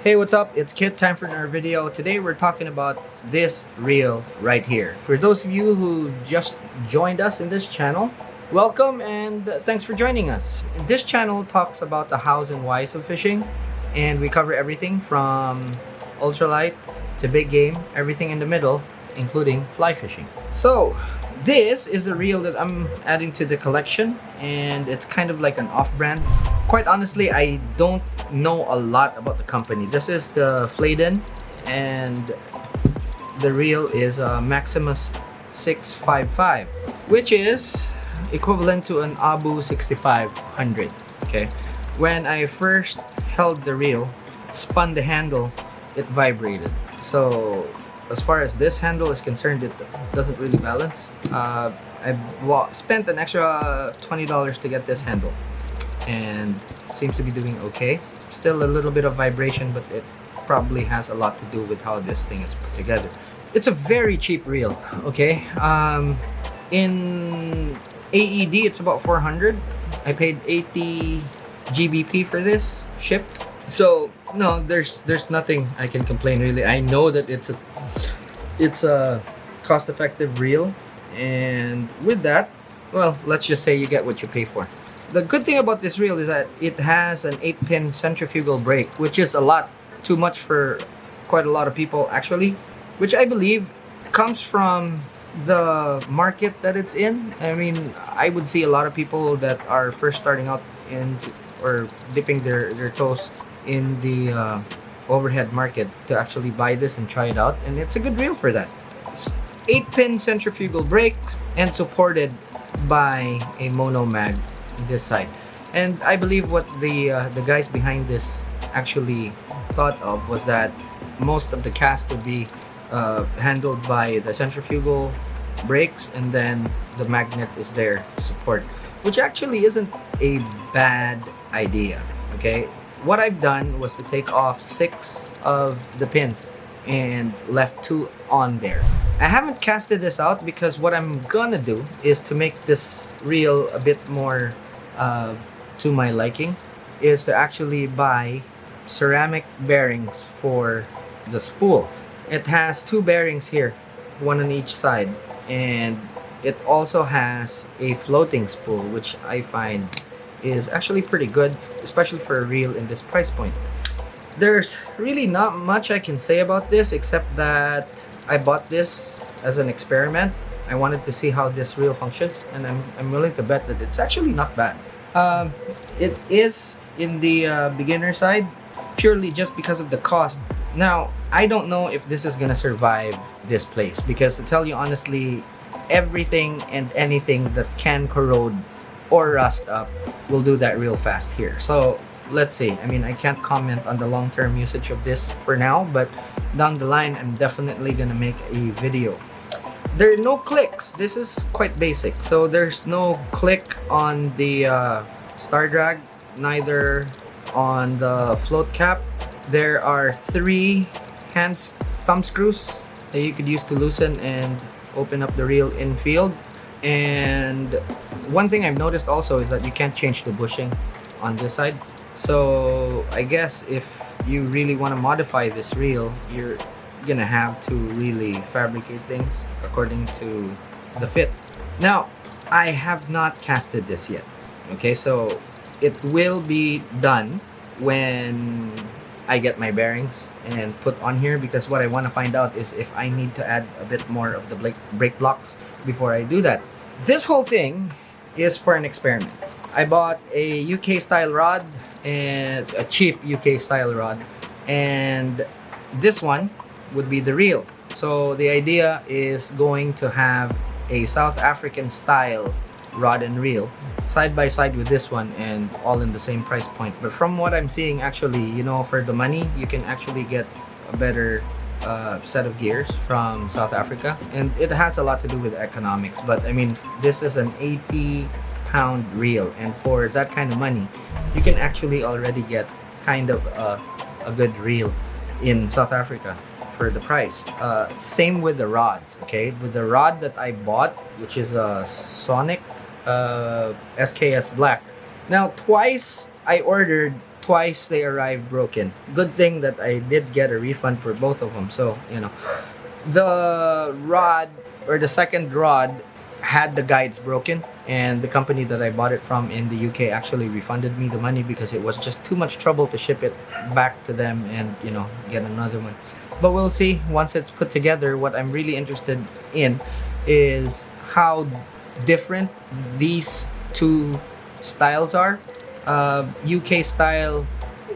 Hey, what's up? It's Kit. Time for another video. Today we're talking about this reel right here. For those of you who just joined us in this channel, welcome and thanks for joining us. This channel talks about the hows and whys of fishing, and we cover everything from ultralight to big game, everything in the middle, including fly fishing. So, this is a reel that I'm adding to the collection, and it's kind of like an off-brand. Quite honestly, I don't know a lot about the company. This is the Fladen, and the reel is a Maxximus 655, which is equivalent to an Abu 6500. Okay, when I first held the reel, spun the handle, it vibrated. So as far as this handle is concerned, it doesn't really balance. I spent an extra $20 to get this handle, and it seems to be doing okay. Still a little bit of vibration, but it probably has a lot to do with how this thing is put together. It's a very cheap reel, okay? In AED, it's about 400. I paid 80 GBP for this, shipped. So no, there's nothing I can complain really. I know that it's a cost-effective reel, and with that, well, let's just say you get what you pay for. The good thing about this reel is that it has an 8-pin centrifugal brake, which is a lot too much for quite a lot of people actually, which I believe comes from the market that it's in. I mean, I would see a lot of people that are first starting out in or dipping their toes in the overhead market to actually buy this and try it out, and it's a good reel for that. It's 8-pin centrifugal brakes and supported by a mono mag this side. And I believe what the guys behind this actually thought of was that most of the cast would be handled by the centrifugal brakes, and then the magnet is there to support, which actually isn't a bad idea. Okay, what I've done was to take off 6 of the pins and left 2 on there. I haven't casted this out because what I'm gonna do is to make this reel a bit more to my liking, is to actually buy ceramic bearings for the spool. It has 2 bearings here, one on each side, and it also has a floating spool, which I find is actually pretty good, especially for a reel in this price point. There's really not much I can say about this except that I bought this as an experiment. I wanted to see how this reel functions, and I'm willing to bet that it's actually not bad. It is in the beginner side purely just because of the cost. Now, I don't know if this is gonna survive this place, because to tell you honestly, everything and anything that can corrode or rust up will do that real fast here. So let's see. I mean, I can't comment on the long-term usage of this for now, but down the line, I'm definitely gonna make a video. There are no clicks. This is quite basic. So there's no click on the star drag, neither on the float cap. There are 3 thumb screws that you could use to loosen and open up the reel in field. And one thing I've noticed also is that you can't change the bushing on this side. So I guess if you really want to modify this reel, you're gonna have to really fabricate things according to the fit. Now, I have not casted this yet. Okay, so it will be done when I get my bearings and put on here, because what I want to find out is if I need to add a bit more of the brake blocks before I do that. This whole thing is for an experiment. I bought a UK style rod, and a cheap UK style rod, and this one would be the reel. So the idea is going to have a South African style rod and reel side by side with this one, and all in the same price point. But from what I'm seeing, actually, you know, for the money, you can actually get a better set of gears from South Africa, and it has a lot to do with economics. But I mean, this is an 80-pound reel, and for that kind of money, you can actually already get kind of a good reel in South Africa for the price. Same with the rods. Okay, with the rod that I bought, which is a Sonic SKS Black. Now, twice I ordered twice they arrived broken. Good thing that I did get a refund for both of them. So, you know, the rod, or the second rod, had the guides broken, and the company that I bought it from in the UK actually refunded me the money because it was just too much trouble to ship it back to them and, you know, get another one. But we'll see once it's put together. What I'm really interested in is how different these two styles are. UK style,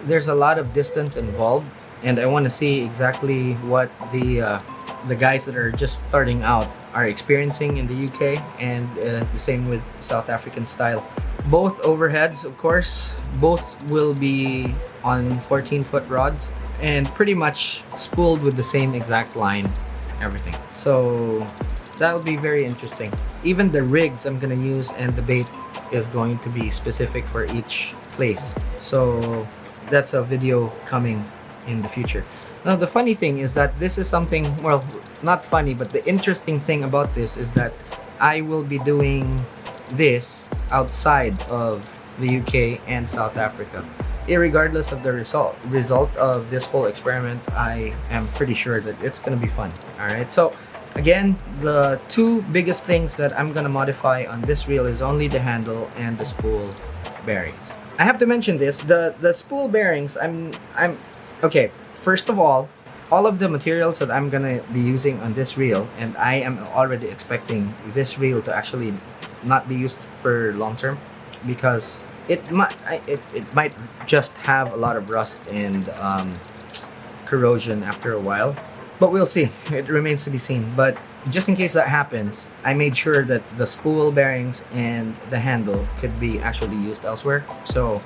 there's a lot of distance involved, and I want to see exactly what the guys that are just starting out are experiencing in the UK, and the same with South African style. Both overheads, of course, both will be on 14-foot rods and pretty much spooled with the same exact line, everything. So that'll be very interesting. Even the rigs I'm gonna use and the bait is going to be specific for each place. So that's a video coming in the future. Now, the funny thing is that this is something, well, not funny, but the interesting thing about this is that I will be doing this outside of the UK and South Africa. Irregardless of the result of this whole experiment, I am pretty sure that it's gonna be fun. All right, so again, the two biggest things that I'm gonna modify on this reel is only the handle and the spool bearings. I have to mention this, the spool bearings, I'm okay. First of all of the materials that I'm gonna be using on this reel, and I am already expecting this reel to actually not be used for long term because it might just have a lot of rust and corrosion after a while. But we'll see. It remains to be seen. But just in case that happens, I made sure that the spool bearings and the handle could be actually used elsewhere. So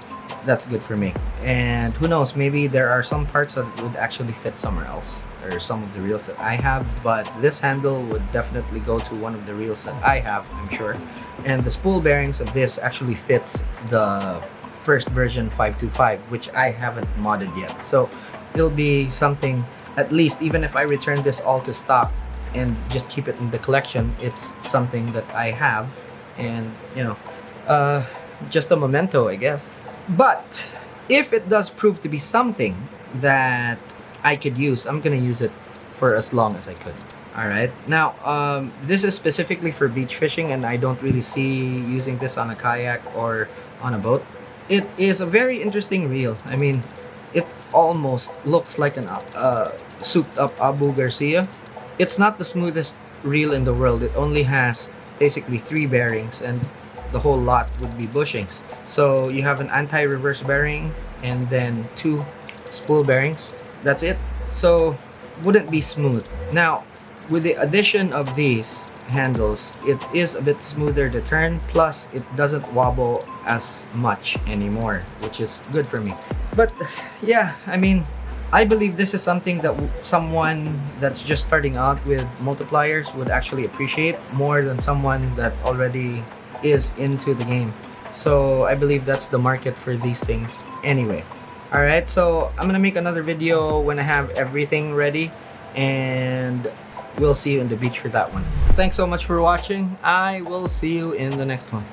that's good for me. And who knows, maybe there are some parts that would actually fit somewhere else, or some of the reels that I have, but this handle would definitely go to one of the reels that I have, I'm sure. And the spool bearings of this actually fits the first version 525, which I haven't modded yet. So it'll be something, at least even if I return this all to stock and just keep it in the collection, it's something that I have, and you know, just a memento, I guess. But if it does prove to be something that I could use, I'm gonna use it for as long as I could. All right, now this is specifically for beach fishing, and I don't really see using this on a kayak or on a boat. It is a very interesting reel. I mean, it almost looks like an souped up Abu Garcia. It's not the smoothest reel in the world. It only has basically 3 bearings, and the whole lot would be bushings. So you have an anti-reverse bearing and then 2 spool bearings. That's it. So wouldn't be smooth. Now, with the addition of these handles, it is a bit smoother to turn, plus it doesn't wobble as much anymore, which is good for me. But yeah, I mean, I believe this is something that someone that's just starting out with multipliers would actually appreciate more than someone that already is into the game. So I believe that's the market for these things anyway. All right, so I'm gonna make another video when I have everything ready, and we'll see you on the beach for that one. Thanks so much for watching. I will see you in the next one.